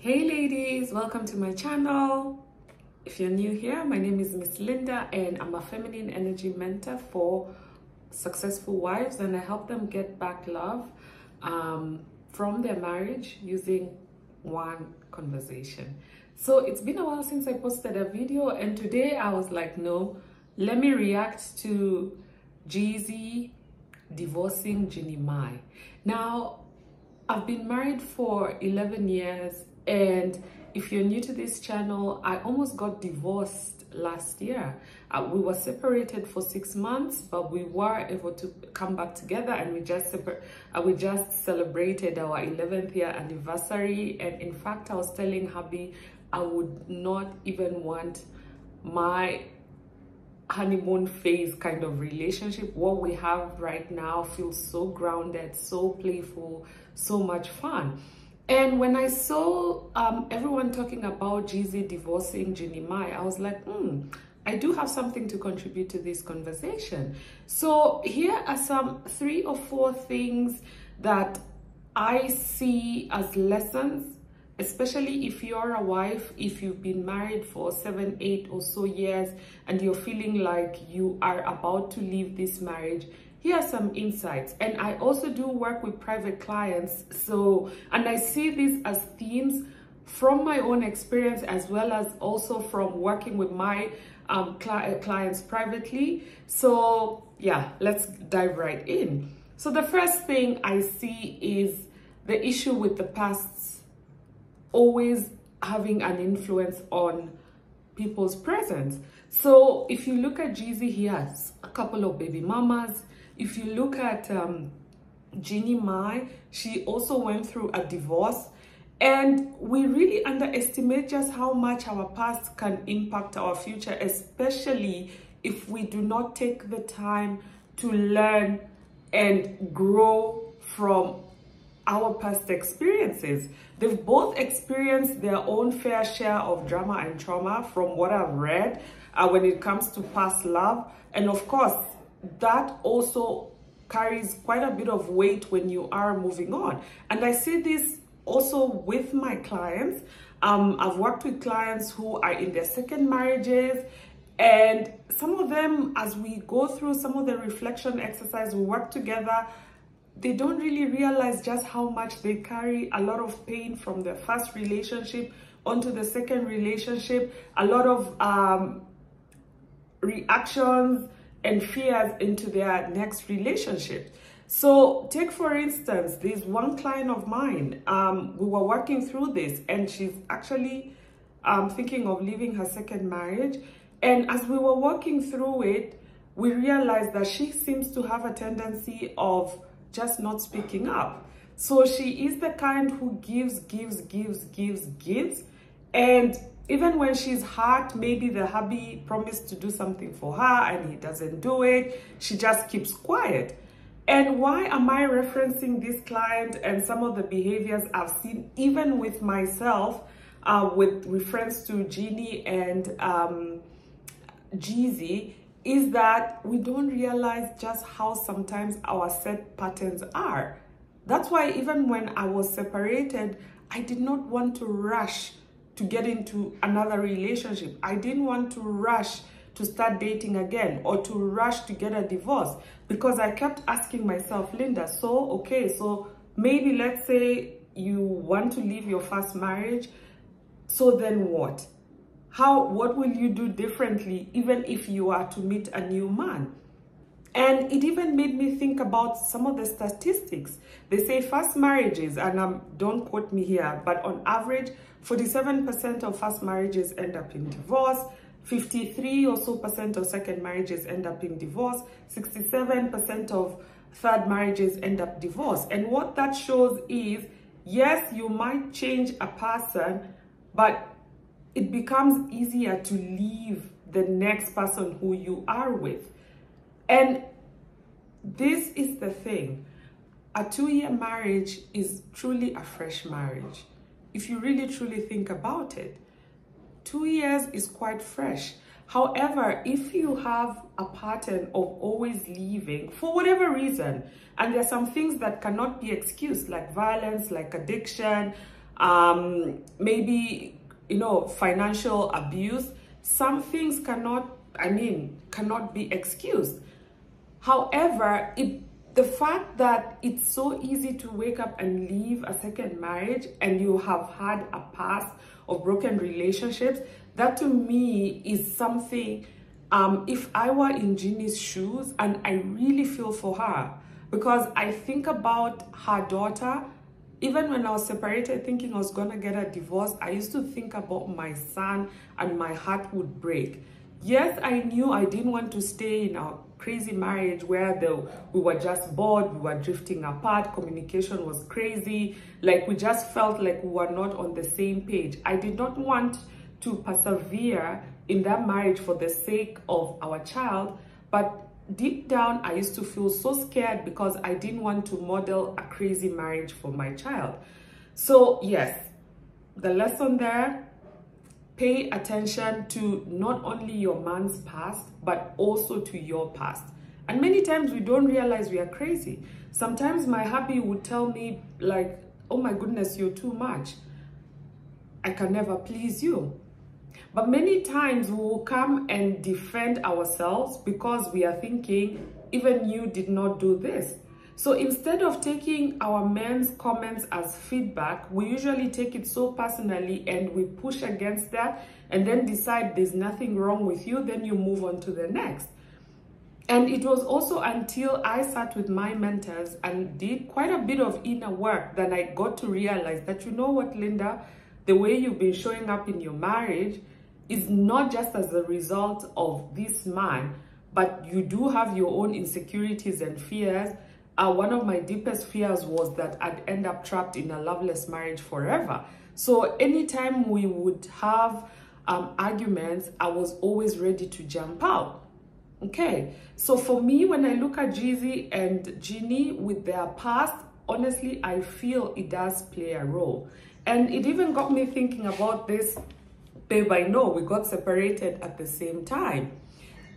Hey ladies, welcome to my channel. If you're new here, my name is Miss Linda and I'm a feminine energy mentor for successful wives, and I help them get back love from their marriage using one conversation. So it's been a while since I posted a video, and today I was like, no, let me react to Jeezy Divorcing Jeanie Mai. Now, I've been married for 11 years, and if you're new to this channel, I almost got divorced last year. We were separated for 6 months, but we were able to come back together, and we just celebrated our 11th year anniversary. And in fact, I was telling hubby I would not even want my honeymoon phase kind of relationship. What we have right now feels so grounded, so playful, so much fun. And when I saw everyone talking about Jeezy divorcing Jeanie Mai, I was like, I do have something to contribute to this conversation. So here are some 3 or 4 things that I see as lessons, especially if you're a wife, if you've been married for 7, 8 or so years and you're feeling like you are about to leave this marriage. Here are some insights. And I also do work with private clients, and I see these as themes from my own experience, as well as also from working with my clients privately. So yeah, let's dive right in. So the first thing I see is the issue with the past always having an influence on people's presence. So if you look at Jeezy, he has a couple of baby mamas. If you look at Jeanie Mai, she also went through a divorce. And we really underestimate just how much our past can impact our future, especially if we do not take the time to learn and grow from our past experiences. They've both experienced their own fair share of drama and trauma from what I've read when it comes to past love. And of course, that also carries quite a bit of weight when you are moving on. And I see this also with my clients. I've worked with clients who are in their second marriages, and some of them, as we go through some of the reflection exercise, we work together, they don't really realize just how much they carry a lot of pain from their first relationship onto the second relationship, a lot of reactions and fears into their next relationship. So take, for instance, there's one client of mine, we were working through this, and she's actually thinking of leaving her second marriage. And as we were working through it, we realized that she seems to have a tendency of just not speaking up. So she is the kind who gives. And even when she's hurt, maybe the hubby promised to do something for her and he doesn't do it, she just keeps quiet. And why am I referencing this client and some of the behaviors I've seen even with myself with reference to Jeanie and Jeezy, is that we don't realize just how sometimes our set patterns are. That's why even when I was separated, I did not want to rush to get into another relationship. I didn't want to rush to start dating again or to rush to get a divorce, because I kept asking myself, Linda, so maybe let's say you want to leave your first marriage, so then what? What will you do differently even if you are to meet a new man? And it even made me think about some of the statistics. They say first marriages, and don't quote me here, but on average, 47% of first marriages end up in divorce, 53% or so of second marriages end up in divorce, 67% of third marriages end up divorce. And what that shows is, yes, you might change a person, but it becomes easier to leave the next person who you are with. And this is the thing. A 2-year marriage is truly a fresh marriage. If you really truly think about it, 2 years is quite fresh. However, if you have a pattern of always leaving for whatever reason, and there are some things that cannot be excused, like violence, like addiction, maybe, you know, financial abuse. Some things cannot be excused. However, the fact that it's so easy to wake up and leave a second marriage and you have had a past of broken relationships, that to me is something, if I were in Jeannie's shoes, and I really feel for her, because I think about her daughter. Even when I was separated, thinking I was gonna get a divorce, I used to think about my son and my heart would break. Yes, I knew I didn't want to stay in a crazy marriage where we were just bored, we were drifting apart, communication was crazy, like we just felt like we were not on the same page. I did not want to persevere in that marriage for the sake of our child, but deep down, I used to feel so scared because I didn't want to model a crazy marriage for my child. So yes, the lesson there, pay attention to not only your man's past, but also to your past. And many times we don't realize we are crazy. Sometimes my hubby would tell me like, oh my goodness, you're too much. I can never please you. But many times we will come and defend ourselves because we are thinking, even you did not do this. So instead of taking our men's comments as feedback, we usually take it so personally and we push against that and then decide there's nothing wrong with you, then you move on to the next. And it was also until I sat with my mentors and did quite a bit of inner work that I got to realize that, you know what, Linda, the way you've been showing up in your marriage is not just as a result of this man, but you do have your own insecurities and fears. One of my deepest fears was that I'd end up trapped in a loveless marriage forever. So anytime we would have arguments, I was always ready to jump out. Okay, so for me, when I look at Jeezy and Jeannie with their past, honestly, I feel it does play a role. And it even got me thinking about this. Babe, I know we got separated at the same time.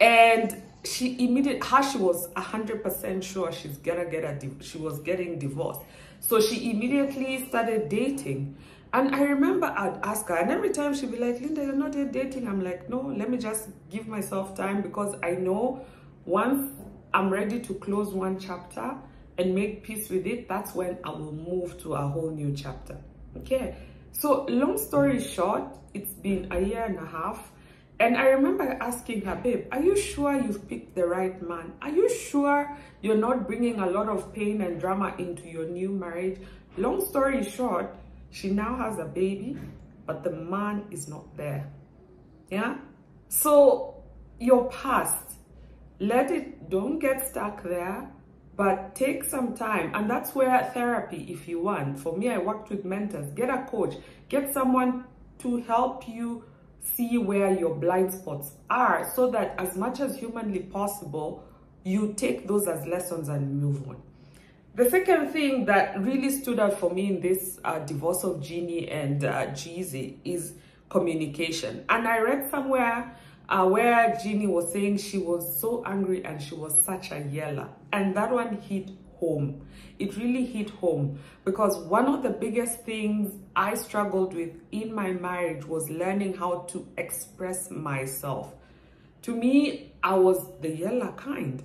And she was 100% sure she was getting divorced. So she immediately started dating. And I remember I'd ask her, and every time she'd be like, Linda, you're not yet dating. I'm like, no, let me just give myself time, because I know once I'm ready to close one chapter and make peace with it, that's when I will move to a whole new chapter. Okay. So long story short, it's been a year and a half. And I remember asking her, babe, are you sure you've picked the right man? Are you sure you're not bringing a lot of pain and drama into your new marriage? Long story short, she now has a baby, but the man is not there. Yeah? So your past, don't get stuck there, but take some time. And that's where therapy, if you want. For me, I worked with mentors. Get a coach. Get someone to help you see where your blind spots are, so that as much as humanly possible, you take those as lessons and move on. The second thing that really stood out for me in this divorce of Jeannie and Jeezy is communication. And I read somewhere where Jeannie was saying she was so angry and she was such a yeller. And that one hit home. It really hit home, because one of the biggest things I struggled with in my marriage was learning how to express myself. To me, I was the yeller kind.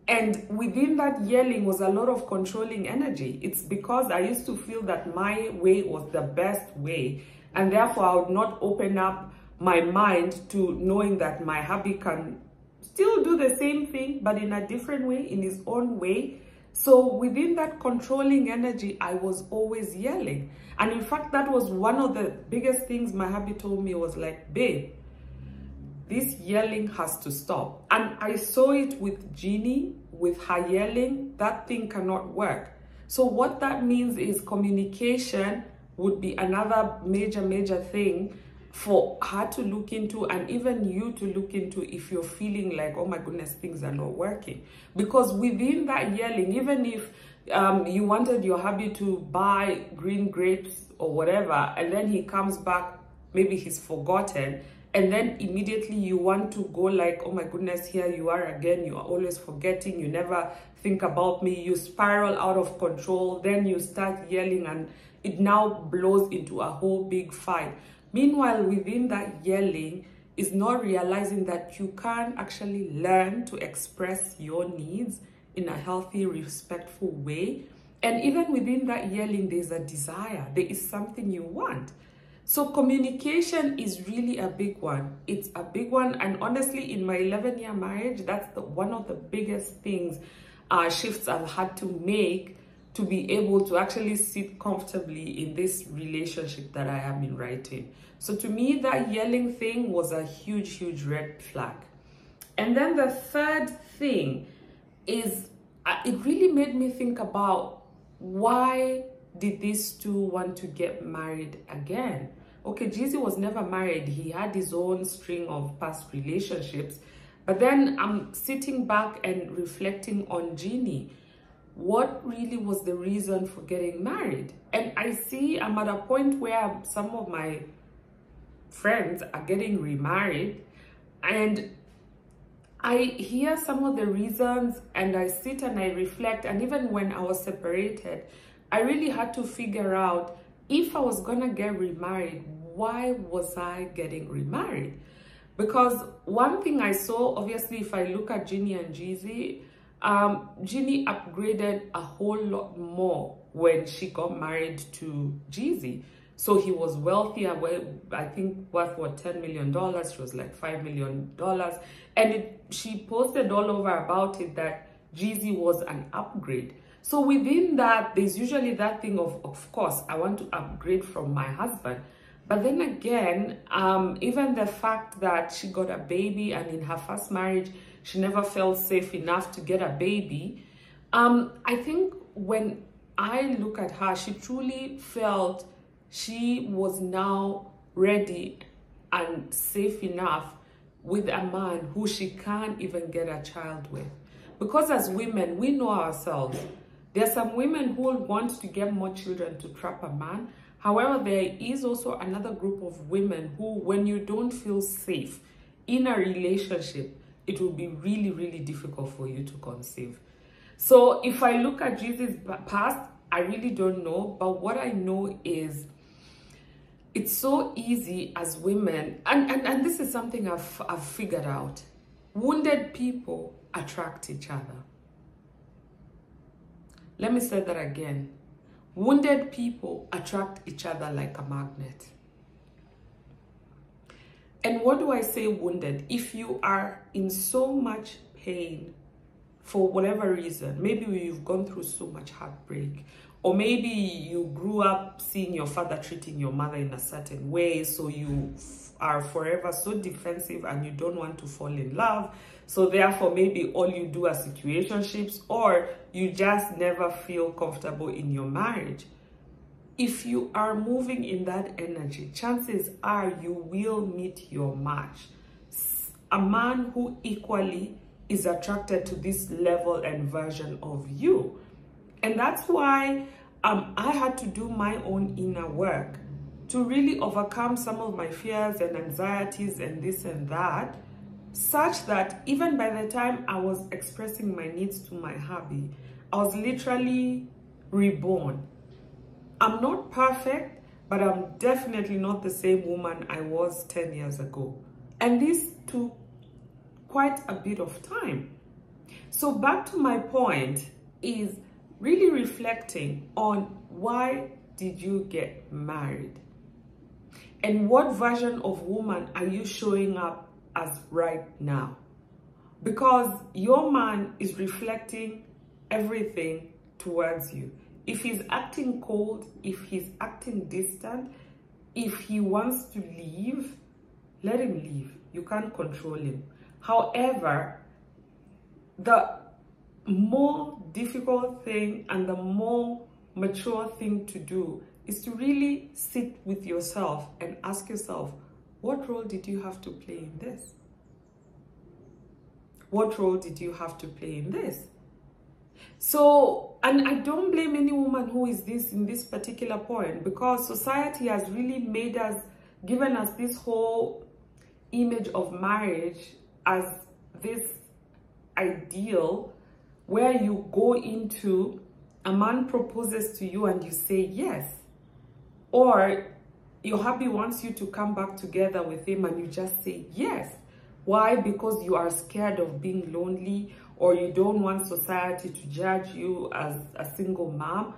And within that yelling was a lot of controlling energy. It's because I used to feel that my way was the best way, and therefore I would not open up my mind to knowing that my hubby can still do the same thing, but in a different way, in his own way. So within that controlling energy, I was always yelling. And in fact, that was one of the biggest things my hubby told me, was like, babe, this yelling has to stop. And I saw it with Jeannie, with her yelling. That thing cannot work. So what that means is communication would be another major thing for her to look into, and even you to look into, if you're feeling like, oh my goodness, things are not working. Because within that yelling, even if you wanted your hubby to buy green grapes or whatever, and then he comes back, maybe he's forgotten, and then immediately you want to go like, oh my goodness, here you are again, you are always forgetting, you never think about me, you spiral out of control, then you start yelling, and it now blows into a whole big fight. Meanwhile, within that yelling is not realizing that you can actually learn to express your needs in a healthy, respectful way. And even within that yelling, there's a desire. There is something you want. So communication is really a big one. It's a big one. And honestly, in my 11-year marriage, that's one of the biggest things, shifts I've had to make to be able to actually sit comfortably in this relationship that I am in right in. So to me, that yelling thing was a huge, huge red flag. And then the third thing is, it really made me think about, why did these two want to get married again? Okay, Jeezy was never married. He had his own string of past relationships. But then I'm sitting back and reflecting on Jeannie. What really was the reason for getting married? And I see I'm at a point where some of my friends are getting remarried, and I hear some of the reasons and I sit and I reflect. And even when I was separated, I really had to figure out, if I was gonna get remarried, why was I getting remarried? Because one thing I saw, obviously, if I look at Jeannie and Jeezy, Jeannie upgraded a whole lot more when she got married to Jeezy. So he was wealthier, I think worth what, $10 million. She was like $5 million. And she posted all over about it that Jeezy was an upgrade. So within that, there's usually that thing of course, I want to upgrade from my husband. But then again, even the fact that she got a baby, and in her first marriage, she never felt safe enough to get a baby. I think when I look at her, she truly felt she was now ready and safe enough with a man who she can't even get a child with. Because as women, we know ourselves. There are some women who want to get more children to trap a man. However, there is also another group of women who, when you don't feel safe in a relationship, it will be really, really difficult for you to conceive. So if I look at Jeezy's past, I really don't know. But what I know is, it's so easy as women, and this is something I've figured out. Wounded people attract each other. Let me say that again. Wounded people attract each other like a magnet. And what do I say wounded? If you are in so much pain for whatever reason, maybe you've gone through so much heartbreak, or maybe you grew up seeing your father treating your mother in a certain way, so you are forever so defensive and you don't want to fall in love. So therefore, maybe all you do are situationships, or you just never feel comfortable in your marriage. If you are moving in that energy, chances are you will meet your match. A man who equally is attracted to this level and version of you. And that's why I had to do my own inner work to really overcome some of my fears and anxieties and this and that, such that even by the time I was expressing my needs to my hubby, I was literally reborn. I'm not perfect, but I'm definitely not the same woman I was 10 years ago. And this took quite a bit of time. So back to my point is really reflecting on, why did you get married? And what version of woman are you showing up as right now? Because your man is reflecting everything towards you. If he's acting cold, if he's acting distant, if he wants to leave, let him leave. You can't control him. However, the more difficult thing and the more mature thing to do is to really sit with yourself and ask yourself, what role did you have to play in this? What role did you have to play in this? So, and I don't blame any woman who is in this particular point, because society has really made us, given us this whole image of marriage as this ideal where you go into, a man proposes to you and you say yes. Or your hubby wants you to come back together with him and you just say yes. Why? Because you are scared of being lonely, or you don't want society to judge you as a single mom,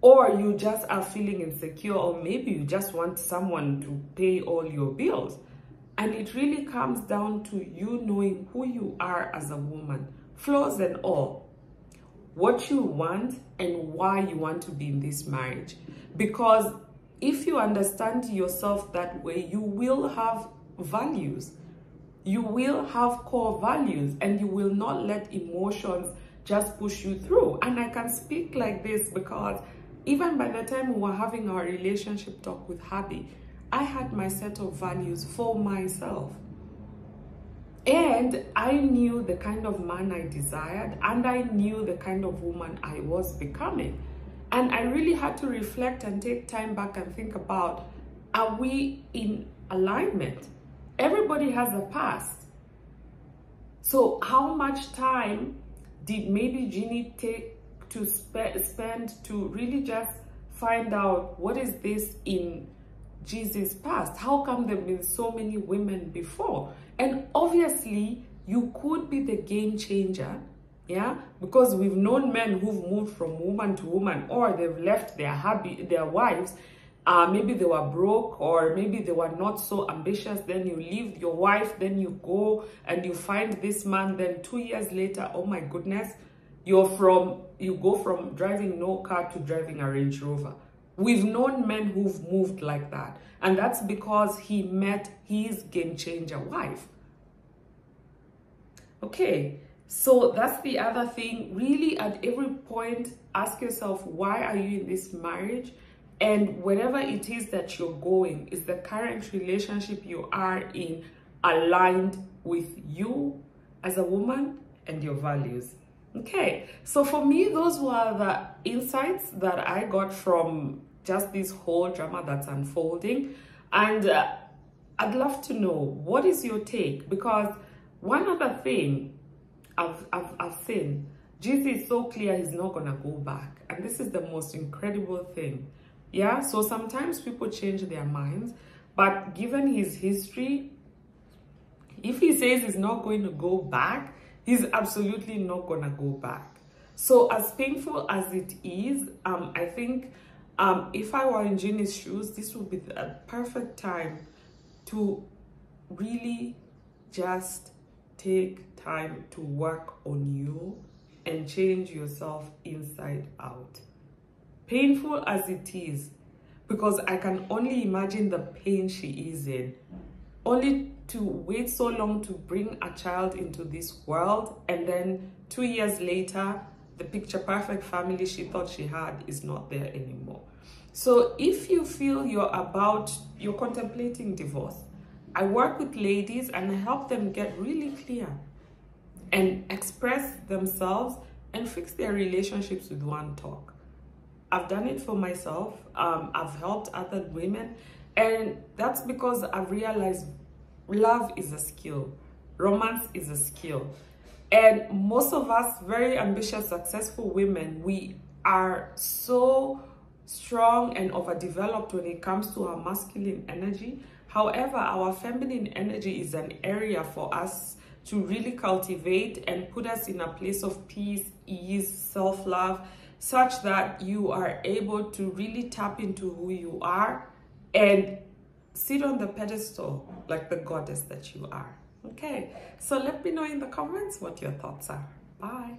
or you just are feeling insecure, or maybe you just want someone to pay all your bills. And it really comes down to you knowing who you are as a woman, flaws and all, what you want and why you want to be in this marriage. Because if you understand yourself that way, you will have values. You will have core values, and you will not let emotions just push you through. And I can speak like this because even by the time we were having our relationship talk with hubby, I had my set of values for myself. And I knew the kind of man I desired, and I knew the kind of woman I was becoming. And I really had to reflect and take time back and think about, are we in alignment? Everybody has a past. So how much time did maybe Jeannie take to spend to really just find out what is this in Jeezy's past? How come there have been so many women before? And obviously, you could be the game changer, yeah? Because we've known men who've moved from woman to woman, or they've left their wives. Maybe they were broke, or maybe they were not so ambitious. Then you leave your wife, then you go and you find this man. Then 2 years later, oh my goodness, you go from driving no car to driving a Range Rover. We've known men who've moved like that. And that's because he met his game changer wife. Okay, so that's the other thing. Really, at every point, ask yourself, why are you in this marriage? And wherever it is that you're going, is the current relationship you are in aligned with you as a woman and your values? Okay, so for me, those were the insights that I got from just this whole drama that's unfolding. And I'd love to know, what is your take? Because one other thing I've seen, Jeezy is so clear he's not gonna go back. And this is the most incredible thing. Yeah, so sometimes people change their minds, but given his history, if he says he's not going to go back, he's absolutely not gonna go back. So as painful as it is, I think if I were in Jeannie's shoes, this would be a perfect time to really just take time to work on you and change yourself inside out. Painful as it is, because I can only imagine the pain she is in. Only to wait so long to bring a child into this world, and then 2 years later, the picture perfect family she thought she had is not there anymore. So if you feel you're contemplating divorce, I work with ladies and I help them get really clear and express themselves and fix their relationships with one talk. I've done it for myself. I've helped other women, and that's because I've realized love is a skill. Romance is a skill. And most of us very ambitious, successful women, we are so strong and overdeveloped when it comes to our masculine energy. However, our feminine energy is an area for us to really cultivate and put us in a place of peace, ease, self-love, such that you are able to really tap into who you are and sit on the pedestal like the goddess that you are. Okay, so let me know in the comments what your thoughts are. Bye.